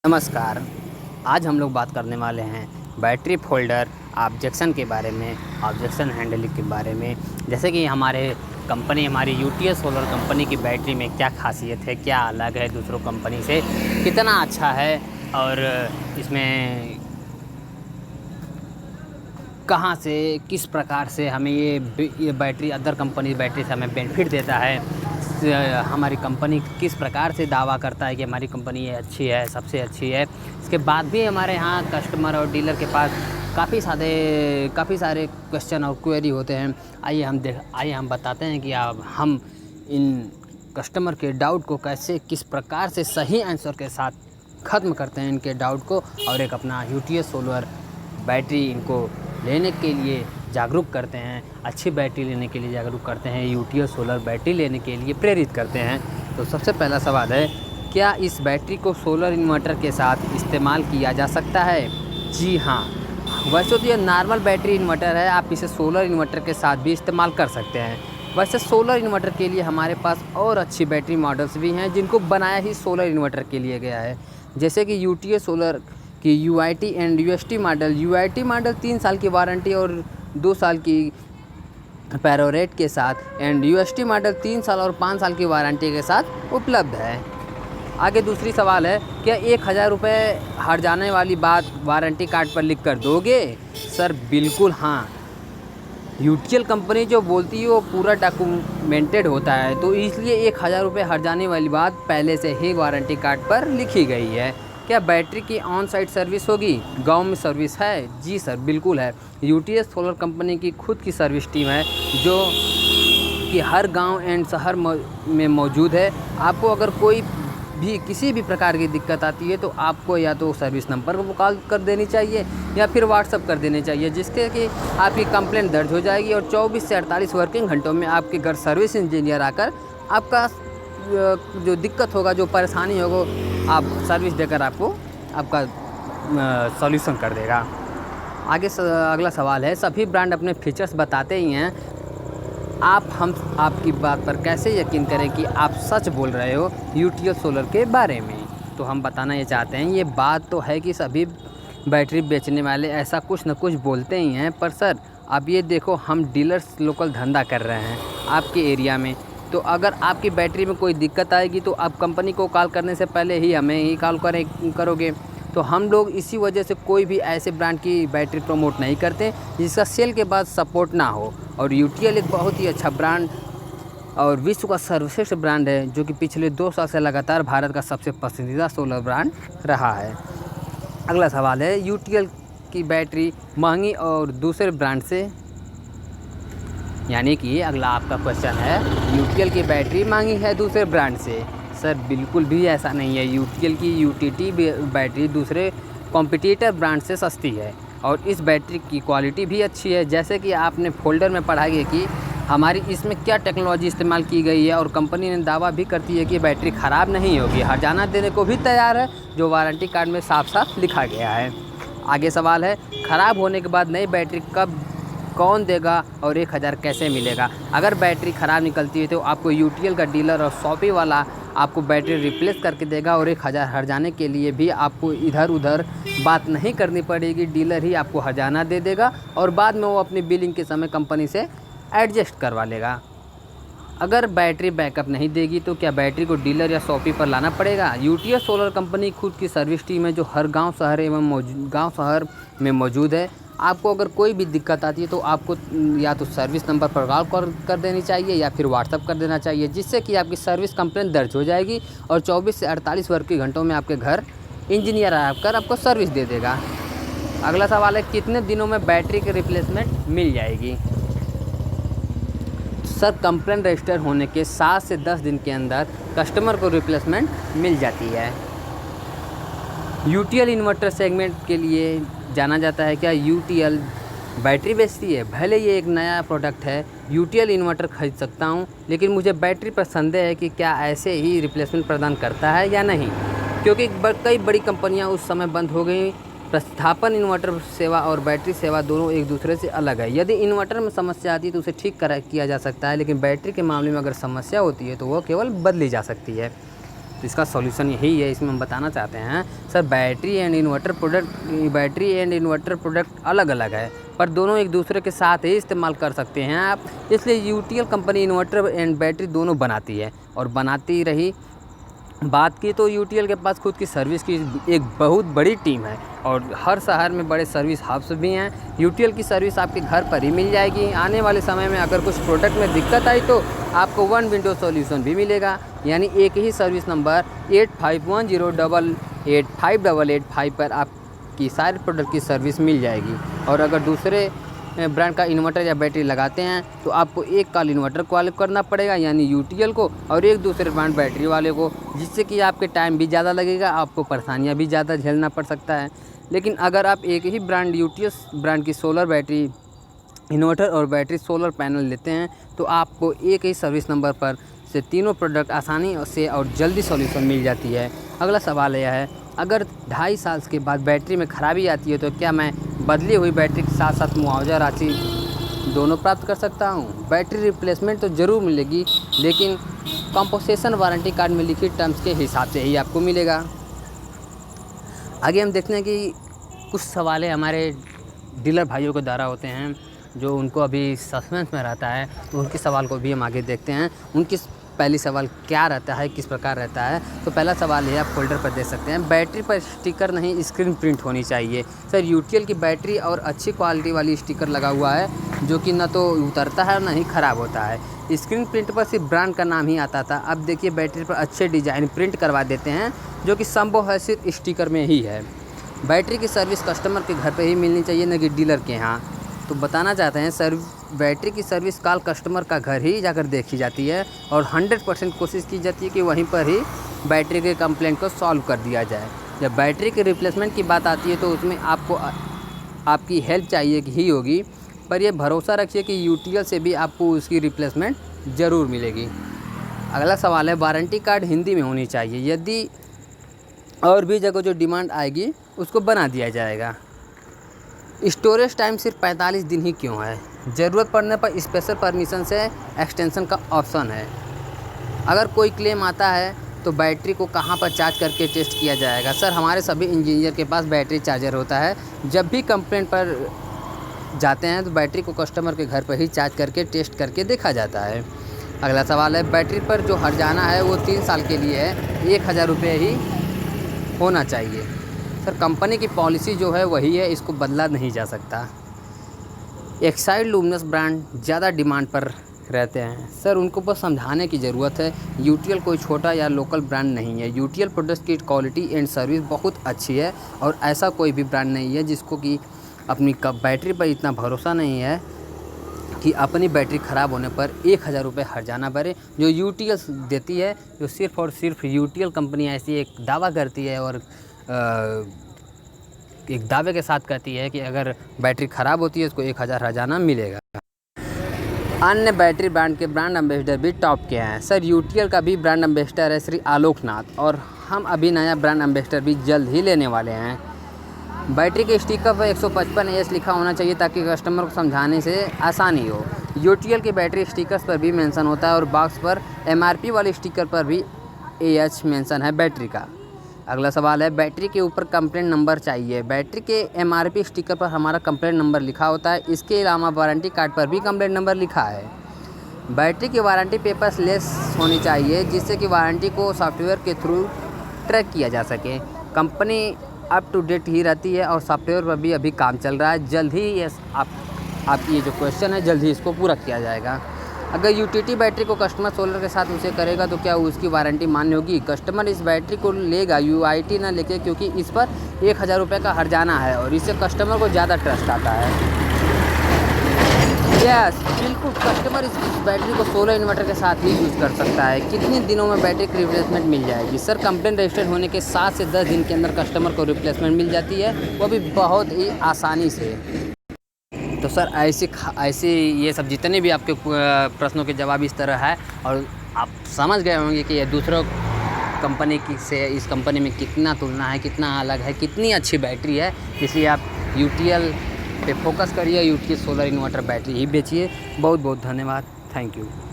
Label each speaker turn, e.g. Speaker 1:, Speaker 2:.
Speaker 1: नमस्कार। आज हम लोग बात करने वाले हैं बैटरी फोल्डर ऑब्जेक्शन के बारे में, ऑब्जेक्शन हैंडलिंग के बारे में। जैसे कि हमारी यूटीएस सोलर कंपनी की बैटरी में क्या ख़ासियत है, क्या अलग है दूसरों कंपनी से, कितना अच्छा है और इसमें कहाँ से किस प्रकार से हमें ये बैटरी अदर कंपनी बैटरी से हमें बेनिफिट देता है। हमारी कंपनी किस प्रकार से दावा करता है कि हमारी कंपनी ये अच्छी है, सबसे अच्छी है। इसके बाद भी हमारे यहाँ कस्टमर और डीलर के पास काफ़ी सारे क्वेश्चन और क्वेरी होते हैं। आइए हम बताते हैं कि हम इन कस्टमर के डाउट को कैसे किस प्रकार से सही आंसर के साथ ख़त्म करते हैं इनके डाउट को, और एक अपना यूटीएस सोलर बैटरी इनको लेने के लिए जागरूक करते हैं, अच्छी बैटरी लेने के लिए जागरूक करते हैं, यूटीएस सोलर बैटरी लेने के लिए प्रेरित करते हैं। तो सबसे पहला सवाल है, क्या इस बैटरी को सोलर इन्वर्टर के साथ इस्तेमाल किया जा सकता है? जी हाँ, वैसे तो ये नॉर्मल बैटरी इन्वर्टर है, आप इसे सोलर इन्वर्टर के साथ भी इस्तेमाल कर सकते हैं। वैसे सोलर इन्वर्टर के लिए हमारे पास और अच्छी बैटरी मॉडल्स भी हैं जिनको बनाया ही सोलर इन्वर्टर के लिए गया है। जैसे कि यूटीएस सोलर की यूआईटी एंड यूएसटी मॉडल 3 साल की वारंटी और 2 साल की पैरोरेट के साथ, एंड यूएसटी मॉडल 3 साल और 5 साल की वारंटी के साथ उपलब्ध है। आगे दूसरी सवाल है, क्या 1000 रुपये हर जाने वाली बात वारंटी कार्ड पर लिख कर दोगे? सर बिल्कुल हाँ। यूटीएल कंपनी जो बोलती है वो पूरा डॉक्यूमेंटेड होता है, तो इसलिए 1000 रुपये हर जाने वाली बात पहले से ही वारंटी कार्ड पर लिखी गई है। क्या बैटरी की ऑन साइट सर्विस होगी? गांव में सर्विस है? जी सर बिल्कुल है। यूटीएस सोलर कंपनी की खुद की सर्विस टीम है जो कि हर गांव एंड शहर में मौजूद है। आपको अगर कोई भी किसी भी प्रकार की दिक्कत आती है तो आपको या तो सर्विस नंबर को कॉल कर देनी चाहिए या फिर व्हाट्सअप कर देनी चाहिए, जिसके कि आपकी कंप्लेंट दर्ज हो जाएगी और 24 से 48 वर्किंग घंटों में आपके घर सर्विस इंजीनियर आकर आपका जो दिक्कत होगा, जो परेशानी होगा, आप सर्विस देकर आपका सॉल्यूशन कर देगा। अगला सवाल है, सभी ब्रांड अपने फीचर्स बताते ही हैं, हम आपकी बात पर कैसे यकीन करें कि आप सच बोल रहे हो यूटीएस सोलर के बारे में? तो हम बताना ये चाहते हैं, ये बात तो है कि सभी बैटरी बेचने वाले ऐसा कुछ न कुछ बोलते ही हैं, पर सर अब ये देखो, हम डीलर्स लोकल धंधा कर रहे हैं आपके एरिया में, तो अगर आपकी बैटरी में कोई दिक्कत आएगी तो आप कंपनी को कॉल करने से पहले ही हमें ही कॉल करोगे। तो हम लोग इसी वजह से कोई भी ऐसे ब्रांड की बैटरी प्रमोट नहीं करते जिसका सेल के बाद सपोर्ट ना हो। और यूटीएल एक बहुत ही अच्छा ब्रांड और विश्व का सर्वश्रेष्ठ ब्रांड है, जो कि पिछले 2 साल से लगातार भारत का सबसे पसंदीदा सोलर ब्रांड रहा है। अगला सवाल है, यूटीएल की बैटरी महंगी और दूसरे ब्रांड से, यानी कि अगला आपका क्वेश्चन है, यूटीएल की बैटरी महंगी है दूसरे ब्रांड से? सर बिल्कुल भी ऐसा नहीं है। यूटीएल की यूटीटी बैटरी दूसरे कॉम्पिटिटर ब्रांड से सस्ती है और इस बैटरी की क्वालिटी भी अच्छी है। जैसे कि आपने फोल्डर में पढ़ा है कि हमारी इसमें क्या टेक्नोलॉजी इस्तेमाल की गई है, और कंपनी ने दावा भी करती है कि बैटरी ख़राब नहीं होगी, हर्जाना देने को भी तैयार है, जो वारंटी कार्ड में साफ साफ लिखा गया है। आगे सवाल है, ख़राब होने के बाद नई बैटरी कौन देगा और 1000 कैसे मिलेगा? अगर बैटरी ख़राब निकलती है तो आपको यूटीएल का डीलर और शॉपी वाला आपको बैटरी रिप्लेस करके देगा, और 1000 हर्जाने के लिए भी आपको इधर उधर बात नहीं करनी पड़ेगी, डीलर ही आपको हर्जाना दे देगा और बाद में वो अपनी बिलिंग के समय कंपनी से एडजस्ट करवा लेगा। अगर बैटरी बैकअप नहीं देगी तो क्या बैटरी को डीलर या शॉपी पर लाना पड़ेगा? यूटीएस सोलर कंपनी खुद की सर्विस टीम है जो हर गांव शहर में मौजूद है। आपको अगर कोई भी दिक्कत आती है तो आपको या तो सर्विस नंबर पर कॉल कर देनी चाहिए या फिर व्हाट्सअप कर देना चाहिए, जिससे कि आपकी सर्विस कंप्लेंट दर्ज हो जाएगी और 24 से 48 वर्किंग घंटों में आपके घर इंजीनियर आकर आपको सर्विस दे देगा। अगला सवाल है, कितने दिनों में बैटरी की रिप्लेसमेंट मिल जाएगी? सर कंप्लेंट रजिस्टर होने के 7 से 10 दिन के अंदर कस्टमर को रिप्लेसमेंट मिल जाती है। यूटीएल इन्वर्टर सेगमेंट के लिए जाना जाता है। क्या यूटीएल बैटरी बेचती है? भले ये एक नया प्रोडक्ट है, यूटीएल इन्वर्टर खरीद सकता हूँ, लेकिन मुझे बैटरी पर संदेह है कि क्या ऐसे ही रिप्लेसमेंट प्रदान करता है या नहीं, क्योंकि कई बड़ी कंपनियाँ उस समय बंद हो गई। प्रतिस्थापन इन्वर्टर सेवा और बैटरी सेवा दोनों एक दूसरे से अलग है। यदि इन्वर्टर में समस्या आती है तो उसे ठीक किया जा सकता है, लेकिन बैटरी के मामले में अगर समस्या होती है तो वो केवल बदली जा सकती है। तो इसका सॉल्यूशन यही है, इसमें हम बताना चाहते हैं sir battery and inverter product अलग अलग है, पर दोनों एक दूसरे के साथ ही इस्तेमाल कर सकते हैं आप। इसलिए UTL company inverter and battery दोनों बनाती है और बनाती रही। बात की तो यूटीएल के पास खुद की सर्विस की एक बहुत बड़ी टीम है और हर शहर में बड़े सर्विस हब्स भी हैं। यूटीएल की सर्विस आपके घर पर ही मिल जाएगी। आने वाले समय में अगर कुछ प्रोडक्ट में दिक्कत आई तो आपको वन विंडो सॉल्यूशन भी मिलेगा, यानी एक ही सर्विस नंबर 8510885885 पर आपकी सारे प्रोडक्ट की सर्विस मिल जाएगी। और अगर दूसरे ब्रांड का इन्वर्टर या बैटरी लगाते हैं तो आपको एक कॉल इन्वर्टर कॉल करना पड़ेगा, यानी यूटीएल को, और एक दूसरे ब्रांड बैटरी वाले को, जिससे कि आपके टाइम भी ज़्यादा लगेगा, आपको परेशानियां भी ज़्यादा झेलना पड़ सकता है। लेकिन अगर आप एक ही ब्रांड यूटीएल ब्रांड की सोलर बैटरी इन्वर्टर और बैटरी सोलर पैनल लेते हैं तो आपको एक ही सर्विस नंबर पर से तीनों प्रोडक्ट आसानी से और जल्दी सॉल्यूशन मिल जाती है। अगला सवाल यह है, अगर 2.5 साल के बाद बैटरी में ख़राबी आती है तो क्या मैं बदली हुई बैटरी के साथ साथ मुआवजा राशि दोनों प्राप्त कर सकता हूं? बैटरी रिप्लेसमेंट तो ज़रूर मिलेगी, लेकिन कंपनसेशन वारंटी कार्ड में लिखित टर्म्स के हिसाब से ही आपको मिलेगा। आगे हम देखते हैं कि कुछ सवाल हमारे डीलर भाइयों के द्वारा होते हैं जो उनको अभी सस्पेंस में रहता है, तो उनके सवाल को भी हम आगे देखते हैं। उनकी पहली सवाल क्या रहता है, किस प्रकार रहता है। तो पहला सवाल है, आप फोल्डर पर देख सकते हैं, बैटरी पर स्टिकर नहीं स्क्रीन प्रिंट होनी चाहिए। सर यूटीएल की बैटरी और अच्छी क्वालिटी वाली स्टिकर लगा हुआ है जो कि न तो उतरता है और न ही ख़राब होता है। स्क्रीन प्रिंट पर सिर्फ ब्रांड का नाम ही आता था। अब देखिए बैटरी पर अच्छे डिज़ाइन प्रिंट करवा देते हैं जो कि संभव है सिर्फ स्टिकर में ही है। बैटरी की सर्विस कस्टमर के घर पर ही मिलनी चाहिए, न कि डीलर के यहाँ। तो बताना चाहते हैं सर, बैटरी की सर्विस कॉल कस्टमर का घर ही जाकर देखी जाती है और 100% कोशिश की जाती है कि वहीं पर ही बैटरी के कंप्लेंट को सॉल्व कर दिया जाए। जब बैटरी के रिप्लेसमेंट की बात आती है तो उसमें आपको आपकी हेल्प चाहिए ही होगी, पर यह भरोसा रखिए कि यूटीएल से भी आपको उसकी रिप्लेसमेंट ज़रूर मिलेगी। अगला सवाल है, वारंटी कार्ड हिंदी में होनी चाहिए, यदि और भी जगह जो डिमांड आएगी उसको बना दिया जाएगा। स्टोरेज टाइम सिर्फ 45 दिन ही क्यों है? ज़रूरत पड़ने पर स्पेशल परमिशन से एक्सटेंशन का ऑप्शन है। अगर कोई क्लेम आता है तो बैटरी को कहां पर चार्ज करके टेस्ट किया जाएगा? सर हमारे सभी इंजीनियर के पास बैटरी चार्जर होता है। जब भी कंप्लेंट पर जाते हैं तो बैटरी को कस्टमर के घर पर ही चार्ज करके टेस्ट करके देखा जाता है। अगला सवाल है, बैटरी पर जो हर्जाना है वो 3 साल के लिए है, 1000 रुपये ही होना चाहिए। सर कंपनी की पॉलिसी जो है वही है, इसको बदला नहीं जा सकता। एक्साइड लुमिनस ब्रांड ज़्यादा डिमांड पर रहते हैं। सर उनको बस समझाने की ज़रूरत है, यूटीएल कोई छोटा या लोकल ब्रांड नहीं है। यूटीएल प्रोडक्ट्स की क्वालिटी एंड सर्विस बहुत अच्छी है और ऐसा कोई भी ब्रांड नहीं है जिसको कि अपनी बैटरी पर इतना भरोसा नहीं है कि अपनी बैटरी ख़राब होने पर 1000 रुपये हर्जाना भरे, जो यूटीएल देती है। जो सिर्फ़ और सिर्फ यूटीएल कंपनी ऐसी एक दावा करती है और एक दावे के साथ कहती है कि अगर बैटरी ख़राब होती है उसको 1000 हर्जाना मिलेगा। अन्य बैटरी ब्रांड के ब्रांड एम्बेसडर भी टॉप के हैं। सर यूटीएल का भी ब्रांड एम्बेसडर है श्री आलोकनाथ, और हम अभी नया ब्रांड एम्बेसडर भी जल्द ही लेने वाले हैं। बैटरी के स्टिकर पर 155S लिखा होना चाहिए ताकि कस्टमर को समझाने से आसानी हो। यूटीएल के बैटरी स्टिकर्स पर भी मेंशन होता है और बॉक्स पर MRP वाले स्टिकर पर भी AH मेंशन है बैटरी का। अगला सवाल है, बैटरी के ऊपर कंप्लेंट नंबर चाहिए। बैटरी के MRP स्टिकर पर हमारा कंप्लेंट नंबर लिखा होता है। इसके अलावा वारंटी कार्ड पर भी कंप्लेंट नंबर लिखा है। बैटरी की वारंटी पेपर्स लेस होनी चाहिए जिससे कि वारंटी को सॉफ्टवेयर के थ्रू ट्रैक किया जा सके। कंपनी अप टू डेट ही रहती है और सॉफ्टवेयर पर भी अभी काम चल रहा है। जल्द ही ये आपकी ये जो क्वेश्चन है जल्द ही इसको पूरा किया जाएगा। अगर यूटिलिटी बैटरी को कस्टमर सोलर के साथ उसे करेगा तो क्या उसकी वारंटी मान्य होगी? कस्टमर इस बैटरी को लेगा UIT ना लेके, क्योंकि इस पर 1000 रुपये का हर्जाना है और इससे कस्टमर को ज़्यादा ट्रस्ट आता है। यस बिल्कुल, कस्टमर इस बैटरी को सोलर इन्वर्टर के साथ ही यूज़ कर सकता है। कितने दिनों में बैटरी की रिप्लेसमेंट मिल जाएगी? सर कंप्लेंट रजिस्टर होने के 7 से 10 दिन के अंदर कस्टमर को रिप्लेसमेंट मिल जाती है, वो भी बहुत ही आसानी से। तो सर ऐसे ये सब जितने भी आपके प्रश्नों के जवाब इस तरह है, और आप समझ गए होंगे कि ये दूसरों कंपनी की से इस कंपनी में कितना तुलना है, कितना अलग है, कितनी अच्छी बैटरी है। इसलिए आप यूटीएल पे फोकस करिए, यूटीएल सोलर इन्वर्टर बैटरी ही बेचिए। बहुत बहुत धन्यवाद, थैंक यू।